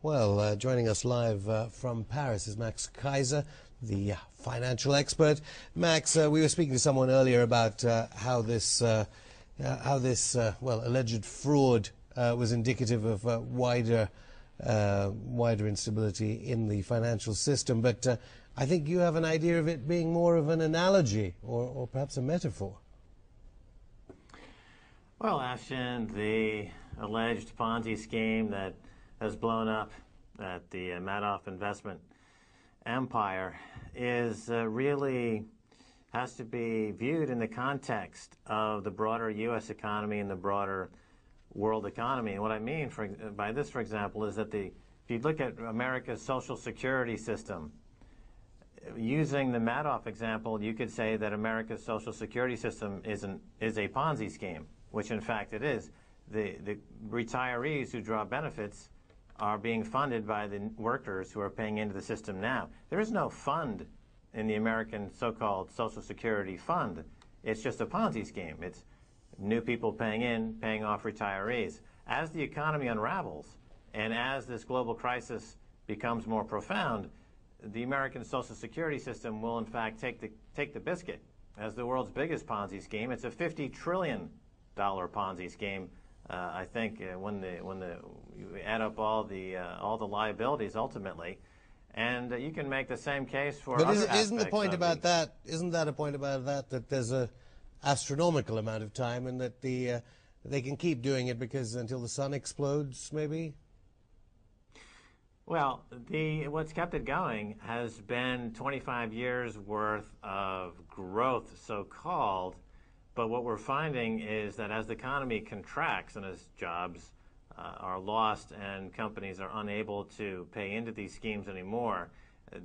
Well, joining us live from Paris is Max Keiser, the financial expert. Max, we were speaking to someone earlier about how this alleged fraud was indicative of wider instability in the financial system. But I think you have an idea of it being more of an analogy or perhaps a metaphor. Well, Ashton, the alleged Ponzi scheme that has blown up at the Madoff investment empire is really has to be viewed in the context of the broader U.S. economy and the broader world economy. And what I mean by this, for example, is that if you look at America's Social Security system, using the Madoff example, you could say that America's Social Security system is a Ponzi scheme, which in fact it is. The retirees who draw benefits are being funded by the workers who are paying into the system now. There is no fund in the American so-called Social Security fund. It's just a Ponzi scheme. It's new people paying in, paying off retirees. As the economy unravels and as this global crisis becomes more profound, the American Social Security system will in fact take the biscuit as the world's biggest Ponzi scheme. It's a $50 trillion Ponzi scheme. I think when you add up all the liabilities ultimately, and you can make the same case for. But isn't the point about that? Isn't that a point about that there's a astronomical amount of time, and that they can keep doing it because until the sun explodes, maybe. Well, what's kept it going has been 25 years worth of growth, so-called. But what we're finding is that as the economy contracts and as jobs are lost and companies are unable to pay into these schemes anymore,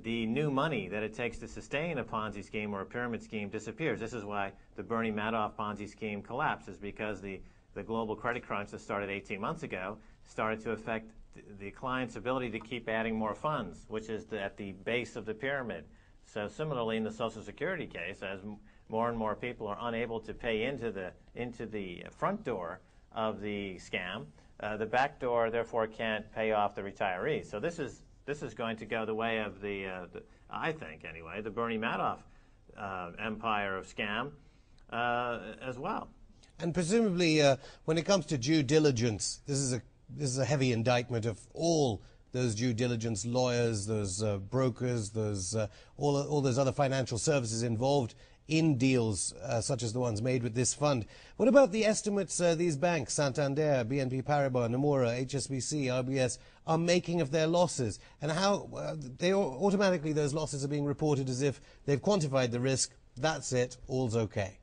the new money that it takes to sustain a Ponzi scheme or a pyramid scheme disappears. This is why the Bernie Madoff Ponzi scheme collapses, because the global credit crunch that started 18 months ago started to affect the client's ability to keep adding more funds, which is at the base of the pyramid. So similarly, in the Social Security case, as more and more people are unable to pay into the front door of the scam, the back door therefore can't pay off the retirees. So this is going to go the way of I think anyway, the Bernie Madoff empire of scam as well. And presumably, when it comes to due diligence, this is a heavy indictment of all those due diligence lawyers, those brokers, those all those other financial services involved in deals such as the ones made with this fund. What about the estimates these banks, Santander, BNP Paribas, Nomura, HSBC, RBS, are making of their losses, and how automatically those losses are being reported as if they've quantified the risk, that's it, all's okay?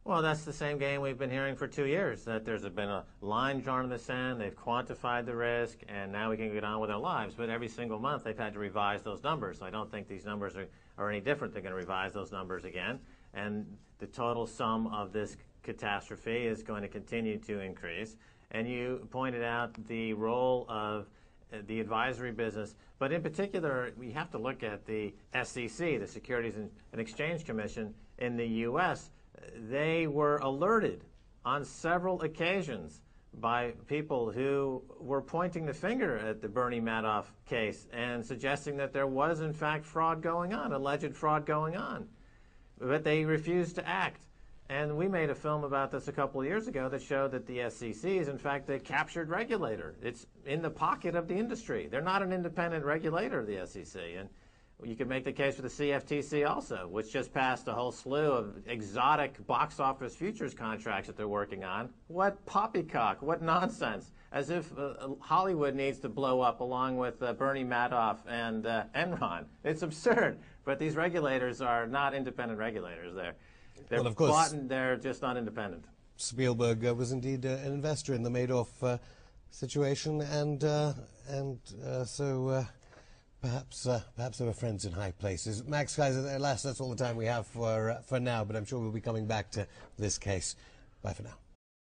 Well, that's the same game we've been hearing for 2 years, that there's been a line drawn in the sand, they've quantified the risk, and now we can get on with our lives. But every single month they've had to revise those numbers. So I don't think these numbers are any different. They're going to revise those numbers again. And the total sum of this catastrophe is going to continue to increase. And you pointed out the role of the advisory business. But in particular, we have to look at the SEC, the Securities and Exchange Commission in the U.S., they were alerted on several occasions by people who were pointing the finger at the Bernie Madoff case and suggesting that there was, in fact, fraud going on, alleged fraud going on. But they refused to act. And we made a film about this a couple of years ago that showed that the SEC is, in fact, a captured regulator. It's in the pocket of the industry. They're not an independent regulator, the SEC. And you could make the case for the CFTC also, which just passed a whole slew of exotic box office futures contracts that they're working on. What poppycock, what nonsense, as if Hollywood needs to blow up along with Bernie Madoff and Enron. It's absurd, but these regulators are not independent regulators. They're well, of course, bought and they're just not independent. Spielberg was indeed an investor in the Madoff situation, and so perhaps they were friends in high places. Max Keiser, alas, that's all the time we have for now, but I'm sure we'll be coming back to this case. Bye for now.